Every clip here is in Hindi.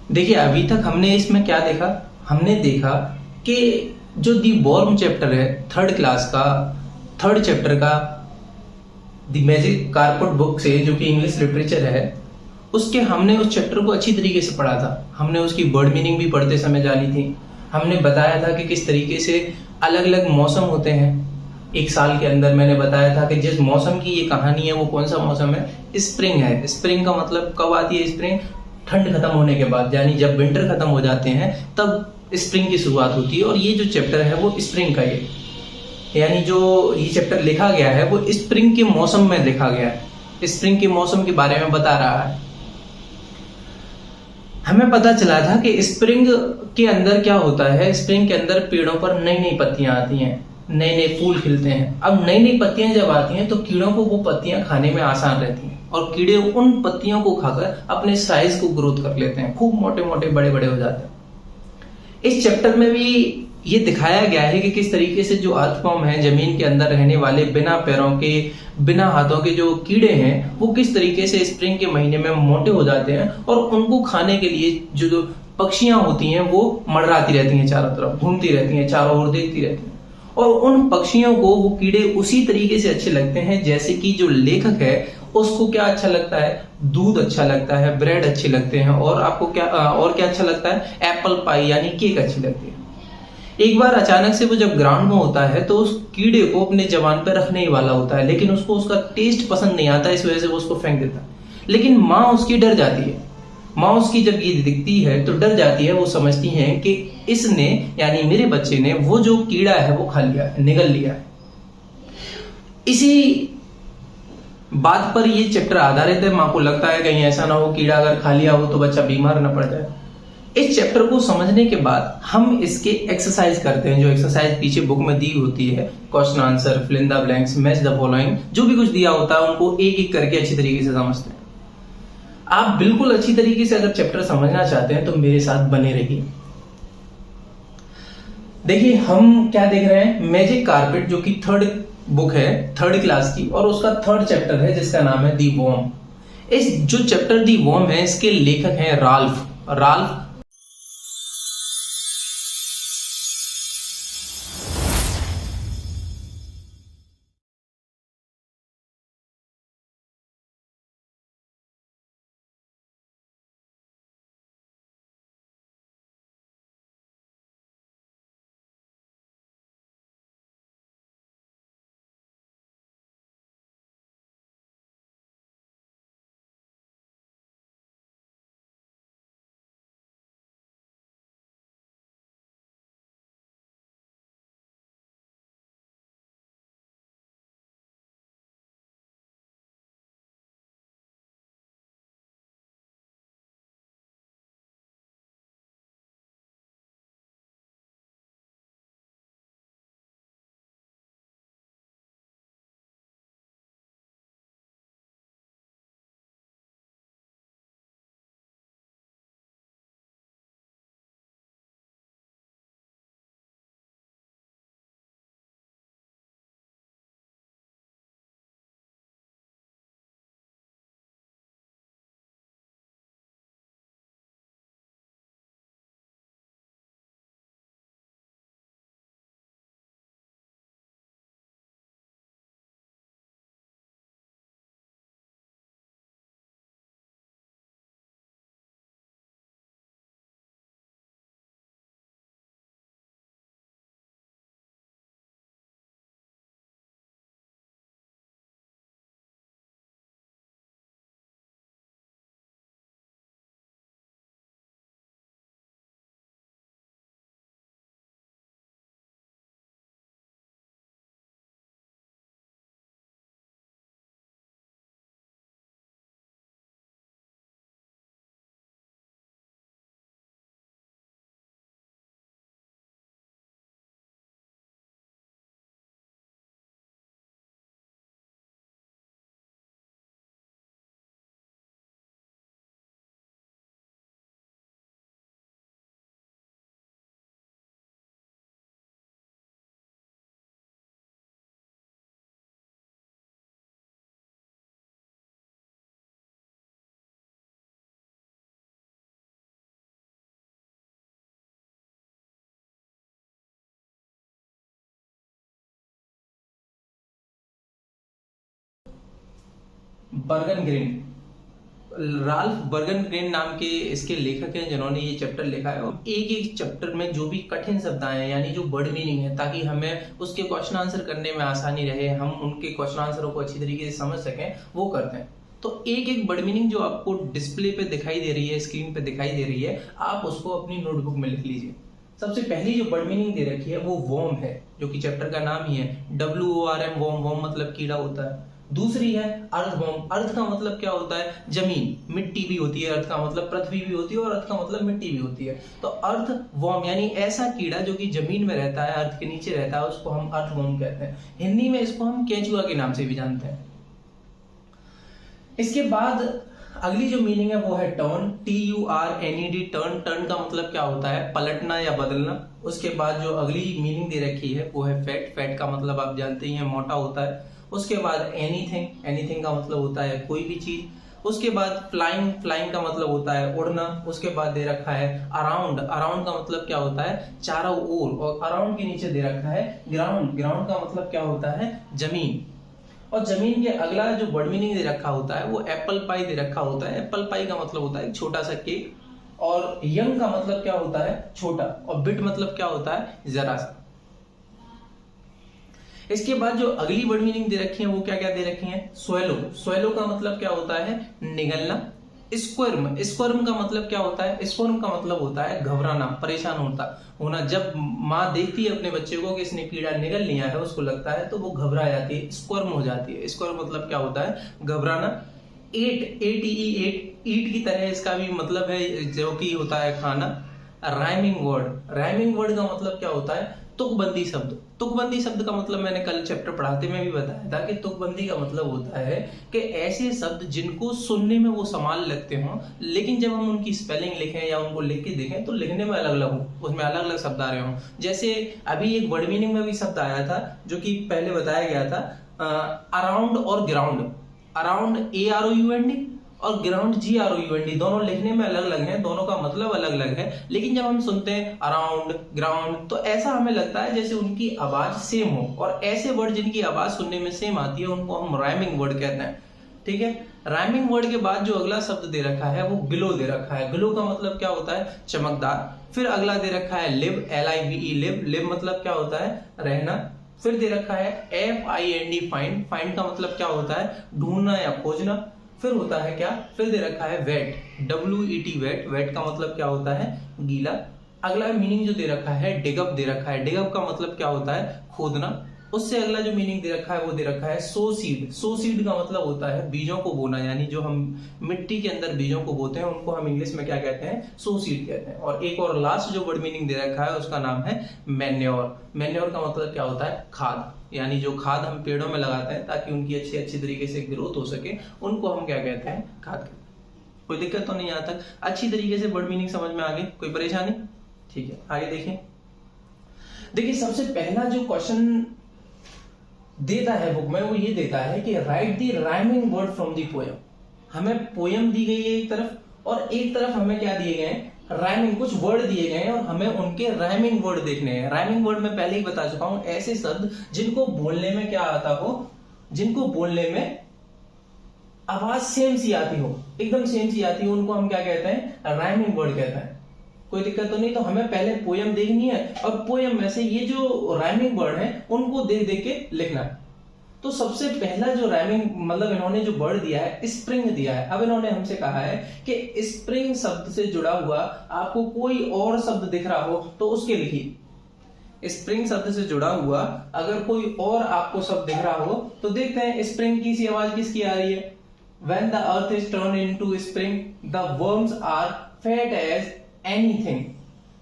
देखिए, अभी तक हमने इसमें क्या देखा? हमने देखा कि जो दी वॉर्म चैप्टर है थर्ड क्लास का, थर्ड चैप्टर का, द मैजिक कारपेट बुक से, जो कि इंग्लिश लिटरेचर है, उसके हमने उस चैप्टर को अच्छी तरीके से पढ़ा था। हमने उसकी वर्ड मीनिंग भी पढ़ते समय जानी थी। हमने बताया था कि किस तरीके से अलग अलग मौसम होते हैं एक साल के अंदर। मैंने बताया था कि जिस मौसम की ये कहानी है वो कौन सा मौसम है? स्प्रिंग है। स्प्रिंग का मतलब कब आती है स्प्रिंग? ठंड खत्म होने के बाद, यानी जब विंटर खत्म हो जाते हैं तब स्प्रिंग की शुरुआत होती है। और ये जो चैप्टर है वो स्प्रिंग का ही, यानी जो ये चैप्टर लिखा गया है वो स्प्रिंग के मौसम में लिखा गया है, स्प्रिंग के मौसम के बारे में बता रहा है। हमें पता चला था कि स्प्रिंग के अंदर क्या होता है। स्प्रिंग के अंदर पेड़ों पर नई नई पत्तियां आती हैं, नए नए फूल खिलते हैं। अब नई नई पत्तियां जब आती हैं तो कीड़ों को वो पत्तियां खाने में आसान रहती हैं और कीड़े उन पत्तियों को खाकर अपने साइज को ग्रोथ कर लेते हैं, खूब मोटे मोटे बड़े बड़े हो जाते हैं। इस चैप्टर में भी ये दिखाया गया है कि किस तरीके से जो अर्थवर्म है, जमीन के अंदर रहने वाले बिना पैरों के, बिना हाथों के जो कीड़े हैं, वो किस तरीके से स्प्रिंग के महीने में मोटे हो जाते हैं और उनको खाने के लिए जो पक्षियां होती हैं वो मंडराती रहती हैं, चारों तरफ घूमती रहती हैं, चारों ओर देखती रहती हैं। और उन पक्षियों को वो कीड़े उसी तरीके से अच्छे लगते हैं जैसे कि जो लेखक है उसको क्या अच्छा लगता है? दूध अच्छा लगता है, ब्रेड अच्छे लगते हैं, और आपको क्या और क्या अच्छा लगता है? एप्पल पाई यानी केक अच्छी लगती है। एक बार अचानक से वो जब ग्राउंड में होता है तो उस कीड़े को अपने जबान पर रखने ही वाला होता है, लेकिन उसको उसका टेस्ट पसंद नहीं आता, इस वजह से वो उसको फेंक देता है। लेकिन माँ उसकी डर जाती है। माँ उसकी जब ये दिखती है तो डर जाती है। वो समझती है कि इसने, यानी मेरे बच्चे ने, वो जो कीड़ा है वो खा लिया, निगल लिया है। इसी बात पर ये चैप्टर आधारित है। माँ को लगता है कहीं ऐसा ना हो कीड़ा अगर खा लिया हो तो बच्चा बीमार ना पड़ जाए। इस चैप्टर को समझने के बाद हम इसके एक्सरसाइज करते हैं, जो एक्सरसाइज पीछे बुक में दी होती है, question answer, fill in the blanks, match the following, जो भी कुछ दिया होता है उनको एक एक करके अच्छी तरीके से समझते हैं। आप बिल्कुल अच्छी तरीके से अगर चैप्टर समझना चाहते हैं तो मेरे साथ बने रहिए। देखिए, हम क्या देख रहे हैं? मैजिक कारपेट, जो कि थर्ड बुक है, थर्ड क्लास की, और उसका थर्ड चैप्टर है जिसका नाम है दी वॉर्म। इस जो चैप्टर दी वॉर्म है इसके लेखक हैं राल्फ राल्फ बर्गनग्रेन, राल्फ बर्गनग्रेन नाम के इसके लेखक हैं जिन्होंने ये चैप्टर लिखा है। और एक एक चैप्टर में जो भी कठिन शब्द आए हैं यानी जो वर्ड मीनिंग है, ताकि हमें उसके क्वेश्चन आंसर करने में आसानी रहे, हम उनके क्वेश्चन आंसरों को अच्छी तरीके से समझ सकें, वो करते हैं। तो एक एक वर्ड मीनिंग जो आपको डिस्प्ले पे दिखाई दे रही है, स्क्रीन पे दिखाई दे रही है, आप उसको अपनी नोटबुक में लिख लीजिए। सबसे पहली जो वर्ड मीनिंग दे रखी है वो वॉर्म है, जो कि चैप्टर का नाम ही है, WORM, वॉर्म। वॉर्म मतलब कीड़ा होता है। दूसरी है अर्थवॉर्म। अर्थ का मतलब क्या होता है? जमीन, मिट्टी भी होती है। अर्थ का मतलब पृथ्वी भी होती है और अर्थ का मतलब मिट्टी भी होती है। तो अर्थवॉर्म यानी ऐसा कीड़ा जो कि जमीन में रहता है, अर्थ के नीचे रहता है, उसको हम अर्थवॉर्म कहते हैं। हिंदी में इसको हम केंचुआ के नाम से भी जानते हैं। इसके बाद अगली जो मीनिंग है वो है टर्न, TURNED, टर्न। टर्न का मतलब क्या होता है? पलटना या बदलना। उसके बाद जो अगली मीनिंग दे रखी है वो है फैट। फैट का मतलब आप जानते ही हैं, मोटा होता है। उसके बाद एनीथिंग। एनीथिंग का मतलब होता है कोई भी चीज। उसके बाद फ्लाइंग। फ्लाइंग का मतलब होता है उड़ना। उसके बाद दे रखा है अराउंड। अराउंड का मतलब क्या होता है? चारों ओर। और अराउंड के नीचे दे रखा है ग्राउंड। ग्राउंड का मतलब क्या होता है? जमीन। और जमीन के अगला जो वर्ड मीनिंग दे रखा होता है वो एप्पल पाई दे रखा होता है। एप्पल पाई का मतलब होता है छोटा सा केक। और यंग का मतलब क्या होता है? छोटा। और बिट मतलब क्या होता है? जरा सा। इसके बाद जो अगली वर्ड मीनिंग दे रखी है वो क्या क्या दे रखी है? स्वेलो। स्वेलो का मतलब क्या होता है? निगलना। स्क्वर्म। स्क्वर्म का मतलब क्या होता है? स्क्वर्म का मतलब होता है घबराना, परेशान होना। जब माँ देखती है अपने बच्चे को कि इसने कीड़ा निगल लिया है, उसको लगता है तो वो घबरा जाती है, स्क्वर्म हो जाती है। स्क्वर्म मतलब क्या होता है? घबराना। एट, ATE, ईट की तरह इसका भी मतलब है, जो कि होता है खाना। Rhyming word. राइमिंग वर्ड का मतलब क्या होता है? तुकबंदी शब्द। तुकबंदी शब्द का मतलब मैंने कल चैप्टर पढ़ाते में भी बताया था कि तुकबंदी का मतलब होता है कि ऐसे शब्द जिनको सुनने में वो समान लगते हों, लेकिन जब हम उनकी स्पेलिंग लिखें या उनको लिख के देखें तो लिखने में अलग अलग हो, उसमें अलग अलग शब्द आ रहे हों। जैसे अभी एक वर्ड मीनिंग में भी शब्द आया था जो कि पहले बताया गया था, अराउंड और ग्राउंड। अराउंड AROUND और ग्राउंड GROUND, दोनों लिखने में अलग अलग हैं, दोनों का मतलब अलग अलग है। लेकिन जब हम सुनते हैं अराउंड, ग्राउंड, तो ऐसा हमें लगता है जैसे उनकी आवाज सेम हो। और ऐसे वर्ड जिनकी आवाज सुनने में सेम आती है उनको हम राइमिंग वर्ड कहते हैं। ठीक है। राइमिंग वर्ड के बाद जो अगला शब्द दे रखा है वो ग्लो दे रखा है। ग्लो का मतलब क्या होता है? चमकदार। फिर अगला दे रखा है लिव, LIVE, लिव। लिव मतलब क्या होता है? रहना। फिर दे रखा है FIND, फाइंड। फाइंड का मतलब क्या होता है? ढूंढना या खोजना। फिर होता है क्या? फिर दे रखा है वेट, WET, वेट। वेट का मतलब क्या होता है? गीला। अगला मीनिंग जो दे रखा है डिगअप दे रखा है। डिगअप का मतलब क्या होता है? खोदना। उससे अगला जो मीनिंग दे रखा है वो दे रखा है सो सीड। सो सीड का मतलब होता है बीजों को बोना, यानी जो हम मिट्टी के अंदर बीजों को बोते हैं उनको हम इंग्लिश में क्या कहते हैं? सो सीड कहते हैं। और एक और लास्ट जो वर्ड मीनिंग दे रखा है उसका नाम है मैन्योर। मैन्योर का मतलब क्या होता है? खाद। यानी जो खाद हम पेड़ों में लगाते हैं ताकि उनकी अच्छी तरीके से ग्रोथ हो सके, उनको हम क्या कहते हैं? खाद कहते हैं। कोई दिक्कत तो नहीं यहाँ तक? अच्छी तरीके से वर्ड मीनिंग समझ में आ गई? कोई परेशानी? ठीक है, आगे देखिए। देखिए सबसे पहला जो क्वेश्चन देता है बुक में वो ये देता है कि right the rhyming word from the poem. हमें पोयम दी गई है एक तरफ, और एक तरफ हमें क्या दिए गए हैं? राइमिंग, कुछ वर्ड दिए गए हैं और हमें उनके राइमिंग वर्ड देखने हैं। राइमिंग वर्ड में पहले ही बता चुका हूं, ऐसे शब्द जिनको बोलने में क्या आता हो? जिनको बोलने में आवाज सेम सी आती हो, एकदम सेम सी आती हो, उनको हम क्या कहते हैं? राइमिंग वर्ड कहते हैं। कोई दिक्कत तो नहीं? तो हमें पहले पोयम देखनी है और पोयम में से ये जो राइमिंग वर्ड है उनको देख देख के लिखना है। तो सबसे पहला जो राइमिंग मतलब इन्होंने जो वर्ड दिया है, स्प्रिंग दिया है। अब इन्होंने हमसे कहा है कि स्प्रिंग शब्द से जुड़ा हुआ आपको कोई और शब्द दिख रहा हो तो उसके लिखिए। स्प्रिंग शब्द से जुड़ा हुआ अगर कोई और आपको शब्द दिख रहा हो तो देखते हैं स्प्रिंग की सी आवाज किसकी आ रही है? When the earth is turned into spring, the worms are fat as anything।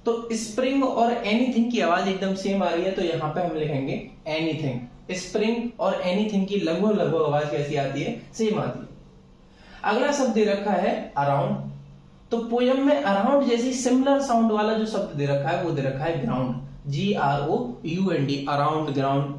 तो स्प्रिंग और एनीथिंग की आवाज एकदम सेम आ रही है, तो यहां पे हम लिखेंगे एनीथिंग। स्प्रिंग और एनीथिंग की लगभग लगभग आवाज कैसी आती है? सेम आती है। अगला शब्द दे रखा है अराउंड। तो पोयम में अराउंड जैसी सिमिलर साउंड वाला जो शब्द दे रखा है वो दे रखा है ग्राउंड, GROUND, अराउंड, ग्राउंड।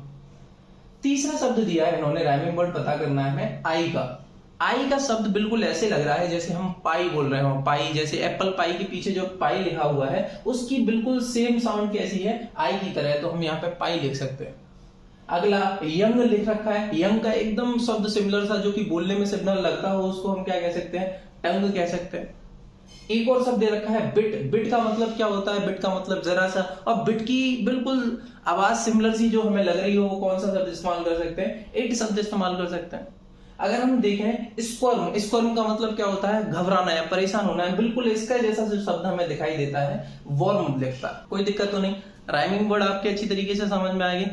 तीसरा शब्द दिया है इन्होंने, राइमिंग वर्ड पता करना है आई का। आई का शब्द बिल्कुल ऐसे लग रहा है जैसे हम पाई बोल रहे हो। पाई जैसे एप्पल पाई के पीछे जो पाई लिखा हुआ है उसकी बिल्कुल सेम साउंड कैसी है? आई की तरह, तो हम यहाँ पे पाई लिख सकते हैं। अगला यंग लिख रखा है, यंग का एकदम शब्द सिमिलर सा जो कि बोलने में सिमिलर लगता हो उसको हम क्या कह सकते हैं, टंग कह सकते हैं। एक और शब्द दे रखा है बिट, बिट का मतलब क्या होता है, बिट का मतलब जरा सा, और बिट की बिल्कुल आवाज सिमिलर सी जो हमें लग रही हो वो कौन सा शब्द इस्तेमाल कर सकते हैं, इट शब्द इस्तेमाल कर सकते हैं। अगर हम देखें स्क्वर्म, स्क्वर्म का मतलब क्या होता है, घबराना या परेशान होना है, बिल्कुल इसका जैसा जो शब्द हमें दिखाई देता है वर्म लिखता है। कोई दिक्कत तो नहीं, राइमिंग वर्ड आपके अच्छी तरीके से समझ में आएगी।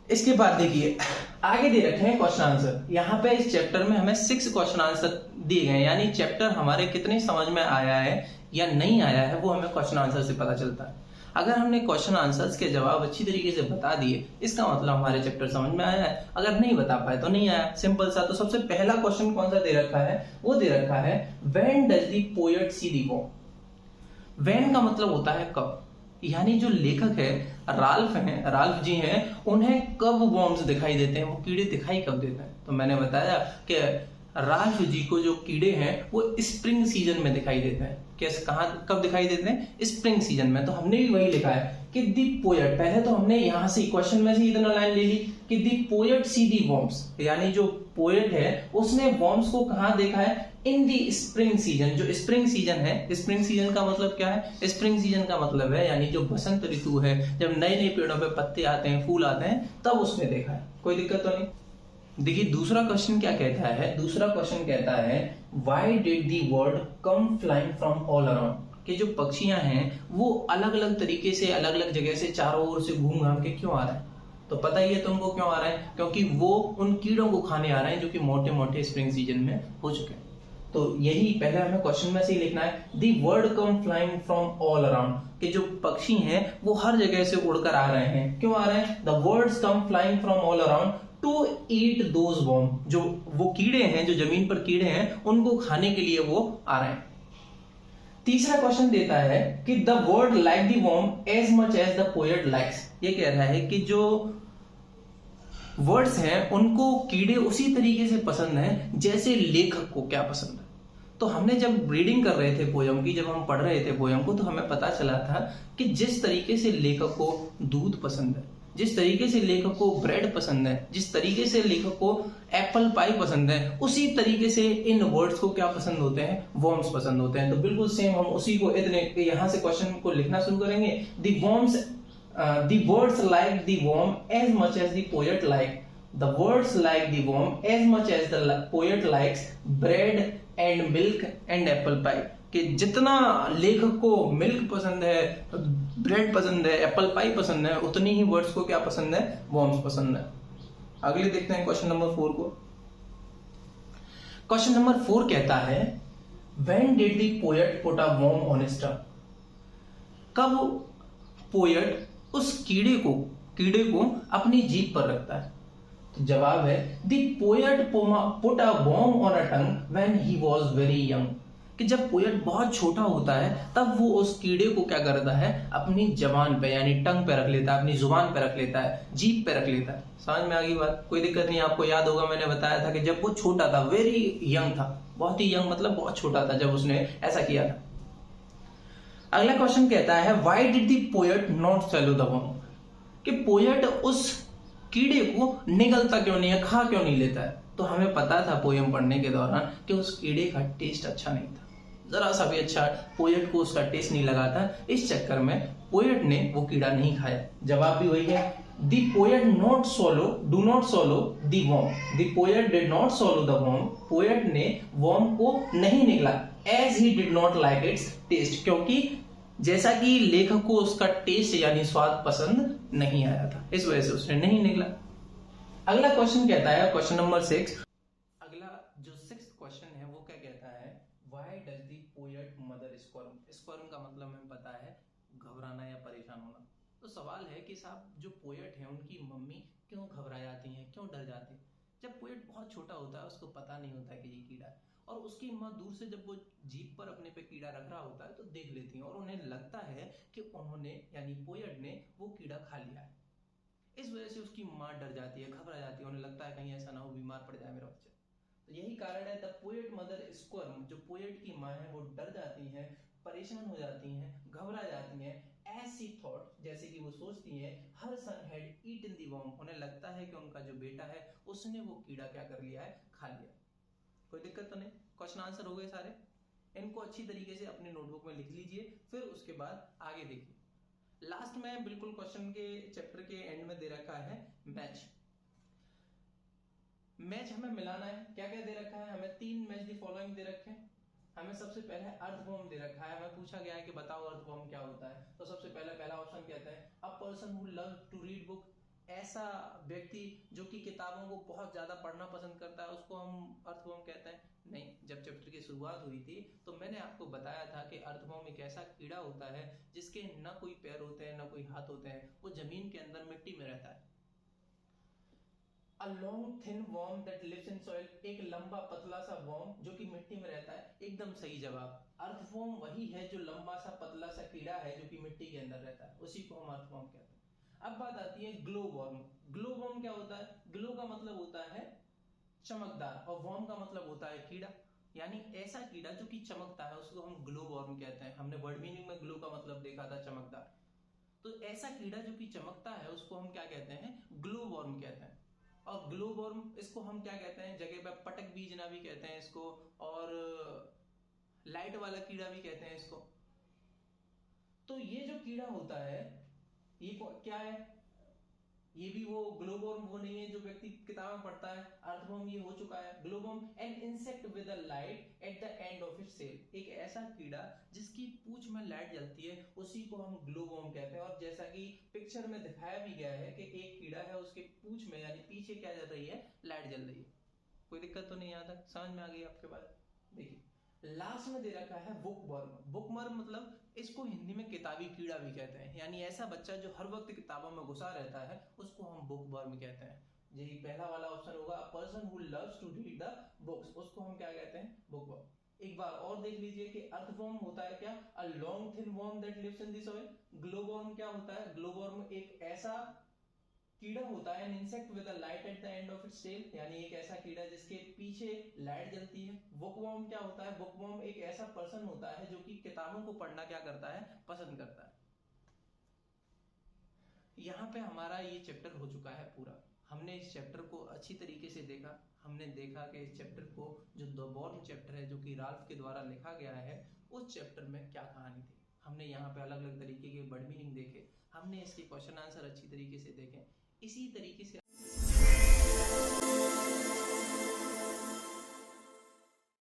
इसके बाद देखिए आगे दे रखे हैं क्वेश्चन आंसर। यहाँ पे इस चैप्टर में हमें 6 क्वेश्चन आंसर दिए गए, यानी चैप्टर हमारे कितने समझ में आया है या नहीं आया है वो हमें क्वेश्चन आंसर से पता चलता है। अगर हमने क्वेश्चन आंसर्स के जवाब अच्छी तरीके से बता दिए इसका मतलब हमारे चैप्टर समझ में आया है, अगर नहीं बता पाए तो नहीं आया, सिंपल सा। तो सबसे पहला क्वेश्चन कौन सा दे रखा है, वो दे रखा है when does the poet see the worm. When का मतलब होता है कब, यानी जो लेखक है राल्फ जी हैं, उन्हें कब वॉर्म्स दिखाई देते हैं, वो कीड़े दिखाई कब देते हैं। तो मैंने बताया कि राल्फ जी को जो कीड़े हैं वो स्प्रिंग सीजन में दिखाई देते हैं। कैसे, कहां, कब दिखाई देते हैं, स्प्रिंग सीजन में। तो हमने भी वही लिखा है कि दी पोएट, पहले तो हमने यहां से क्वेश्चन में से इतना लाइन ले ली कि दी पोएट सी दी वॉर्म्स, यानी जो पोएट है उसने वॉर्म्स को कहां देखा है, इन दी स्प्रिंग सीजन। जो स्प्रिंग सीजन है, स्प्रिंग सीजन का मतलब क्या है, स्प्रिंग सीजन का मतलब है यानी जो बसंत ऋतु है, जब नए नए पेड़ों पे पत्ते आते हैं, फूल आते हैं, तब उसने देखा है। कोई दिक्कत तो नहीं। देखिए दूसरा क्वेश्चन क्या कहता है, दूसरा क्वेश्चन कहता है why did the bird come flying from all around, कि जो पक्षियां हैं वो अलग अलग तरीके से अलग अलग जगह से चारों ओर से घूम घाम के क्यों आ रहे हैं। तो पता ही है तुमको क्यों आ रहे हैं, क्योंकि वो उन कीड़ों को खाने आ रहे हैं जो कि मोटे मोटे स्प्रिंग सीजन में हो चुके हैं। तो यही पहले हमें क्वेश्चन में से ही लिखना है, the word come flying from all around, कि जो पक्षी हैं वो हर जगह से उड़कर आ रहे हैं। क्यों आ रहे हैं, the words come flying from all around to eat those worm, जो वो कीड़े हैं, जो जमीन पर कीड़े हैं, उनको खाने के लिए वो आ रहे हैं। तीसरा क्वेश्चन देता है कि the word like the worm as much as the poet likes, ये कह रहा है कि जो वर्ड्स हैं उनको कीड़े उसी तरीके से पसंद हैं जैसे लेखक को क्या पसंद है। तो हमने जब रीडिंग कर रहे थे पोयम की, जब हम पढ़ रहे थे पोयम को, तो हमें पता चला था कि जिस तरीके से लेखक को दूध पसंद है, जिस तरीके से लेखक को ब्रेड पसंद है, जिस तरीके से लेखक को एप्पल पाई पसंद है, उसी तरीके से इन वर्ड्स को क्या पसंद होते हैं, वॉर्म्स पसंद होते हैं। तो बिल्कुल सेम हम उसी को इतने यहां से क्वेश्चन को लिखना शुरू करेंगे। The worms, the birds like the worm as much as the poet like, the words like the worm as much as the poet likes bread and milk and apple pie, कि जितना लेखक को मिल्क पसंद है, ब्रेड पसंद है, एप्पल पाई पसंद है, उतनी ही वर्ड्स को क्या पसंद है, वॉर्म्स पसंद है। अगले देखते हैं क्वेश्चन नंबर 4 को। क्वेश्चन नंबर 4 कहता है when did the poet put a worm on his tongue, कब पोएट उस कीड़े को अपनी जीभ पर रखता है। तो जवाब है the poet put a worm on a tongue when he was very young, कि जब पोएट बहुत छोटा होता है तब वो उस कीड़े को क्या करता है, अपनी जबान पे यानी टंग पे रख लेता है, अपनी जुबान पे रख लेता है, जीभ पे रख लेता है। समझ में आ गई बात, कोई दिक्कत नहीं। आपको याद होगा मैंने बताया था कि जब वो छोटा था, वेरी यंग था, बहुत ही यंग मतलब बहुत छोटा था जब उसने ऐसा किया था। अगला क्वेश्चन कहता है why did the poet not swallow the worm, कि पोएट उस कीड़े को निगलता क्यों नहीं है, खा क्यों नहीं लेता है। तो हमें पता था पोएम पढ़ने के दौरान कि उस कीड़े का टेस्ट अच्छा नहीं था, जरा सा भी अच्छा पोएट को उसका टेस्ट नहीं लगा था, इस चक्कर में पोएट ने वो कीड़ा नहीं खाया। जवाब भी वही है, the poet not swallow do not swallow the worm, the poet did not swallow the worm, poet ने वर्म को नहीं निगला, as he did not like its taste, क्योंकि जैसा कि लेखक को उसका टेस्ट यानी स्वाद पसंद नहीं आया था, इस वजह से उसने नहीं निकला। अगला क्वेश्चन कहता है क्वेश्चन नंबर 6, अगला जो 6th क्वेश्चन है वो क्या कहता है, why does the poet mother squirm, squirm का मतलब हमें पता है घबराना या परेशान होना। तो सवाल है कि साहब जो पोएट है उनकी मम्मी क्यों घबरा जाती हैं, क्यों डर जाती है। जब पोएट बहुत छोटा होता है उसको पता नहीं होता कि ये कीड़ा है, और उसकी माँ दूर से जब वो जीप पर अपने पे कीड़ा रख रहा होता है तो देख लेती है और उन्हें लगता है कि उन्होंने यानी पोएट ने वो कीड़ा खा लिया है। इस वजह से उसकी माँ डर जाती है, घबरा जाती है, उन्हें लगता है कहीं ऐसा ना हो बीमार पड़ जाए मेरा बच्चा। तो यही कारण है द पोएट मदर स्क्वर्म, जो पोएट की माँ है वो डर जाती है, परेशान हो जाती हैं, घबरा जाती हैं, एज सी थॉट, जैसे कि वो सोचती है, हर सन हैड ईटन द वर्म, उन्हें लगता है कि उनका जो बेटा है उसने वो कीड़ा क्या कर लिया है, खा लिया। कोई दिक्कत तो नहीं, क्वेश्चन आंसर हो गए सारे। इनको अच्छी तरीके से अपने नोटबुक में लिख लीजिए, फिर उसके बाद आगे देखिए। लास्ट में बिल्कुल क्वेश्चन के चैप्टर के एंड में दे रखा है मैच। मैच हमें मिलाना है, क्या क्या दे रखा है हमें, 3 मैच दी फॉलोइंग दे रखे हैं। हमें सबसे पहले अर्थवॉर्म दे रखा है, हमें पूछा गया है कि बताओ अर्थवॉर्म क्या होता है। तो सबसे पहला ऑप्शन कहता है a person who love to read book, ऐसा व्यक्ति जो कि किताबों को बहुत ज्यादा पढ़ना पसंद करता है, उसको हम अर्थवॉर्म कहते हैं। नहीं, जब चैप्टर की शुरुआत हुई थी तो मैंने आपको बताया था कि अर्थवॉर्म एक ऐसा कीड़ा होता है जिसके न कोई पैर होते हैं न कोई हाथ होते हैं, वो जमीन के अंदर मिट्टी में रहता है। A long thin worm that lives in soil, एक लंबा पतला सा वर्म जो कि मिट्टी में रहता है, एकदम सही जवाब। अर्थवर्म वही है जो लंबा सा पतला सा कीड़ा है जो कि मिट्टी के अंदर रहता है, उसी को हम अर्थवर्म कहते हैं। अब बात आती है ग्लो वर्म। ग्लो वर्म क्या होता है, ग्लो का मतलब होता है चमकदार और वर्म का मतलब होता है कीड़ा, यानी ऐसा कीड़ा जो कि चमकता है उसको हम ग्लो वर्म कहते हैं। हमने वर्ड मीनिंग में ग्लो का मतलब देखा था चमकदार, तो ऐसा कीड़ा जो कि चमकता है उसको हम क्या कहते हैं, ग्लो वर्म कहते हैं। और ग्लो वर्म इसको हम क्या कहते हैं, जगह पे पटक बीजना भी कहते हैं इसको, और लाइट वाला कीड़ा भी कहते हैं इसको। तो ये जो कीड़ा होता है ये क्या है, ये भी वो ग्लोबवर्म वो नहीं है जो व्यक्ति किताब में पढ़ता है। अर्थवर्म ये हो चुका है। Glowworm an insect with a light at the end of its cell, एक ऐसा कीड़ा जिसकी पूंछ में लाइट जलती है, उसी को हम ग्लोबवर्म कहते हैं। और जैसा कि पिक्चर में दिखाया भी गया है कि एक कीड़ा है, उसके पूंछ में यानी पीछे क्या जल रही है, लाइट जल रही है। कोई दिक्कत तो नहीं, यहां तक समझ में आ गई आपके बात। देखिए लास्ट में दे रखा है बुकवर्म। बुकवर्म मतलब इसको हिंदी में किताबी कीड़ा भी कहते हैं, यानी ऐसा बच्चा जो हर वक्त किताबों में घुसा रहता है उसको हम बुकवर्म कहते हैं। यही पहला वाला ऑप्शन होगा, a person who loves to read the books, उसको हम क्या कहते हैं, बुकवर्म। एक बार और देख लीजिए कि अर्थवर्म होता है क्या, a long thin worm that lives in the soil. Glowworm क्या होता है, ग्लोवर्म एक ऐसा कीड़ा होता है, an insect with a light at the end of its tail, यानी एक ऐसा कीड़ा जिसके पीछे लाइट जलती है। बुकवर्म क्या होता है, बुकवर्म एक ऐसा पर्सन होता है जो कि किताबों को पढ़ना क्या करता है, पसंद करता है। यहाँ पे हमारा ये चैप्टर हो चुका है पूरा। हमने इस चैप्टर को अच्छी तरीके से देखा। हमने देखा कि इस चैप्टर को, जो द बॉर्न चैप्टर है जो कि राल्फ के द्वारा लिखा गया है, उस चैप्टर में क्या कहानी थी। हमने यहाँ पे अलग अलग तरीके के वर्ड मीनिंग देखे, हमने इसके क्वेश्चन आंसर अच्छी तरीके से देखे। इसी तरीके से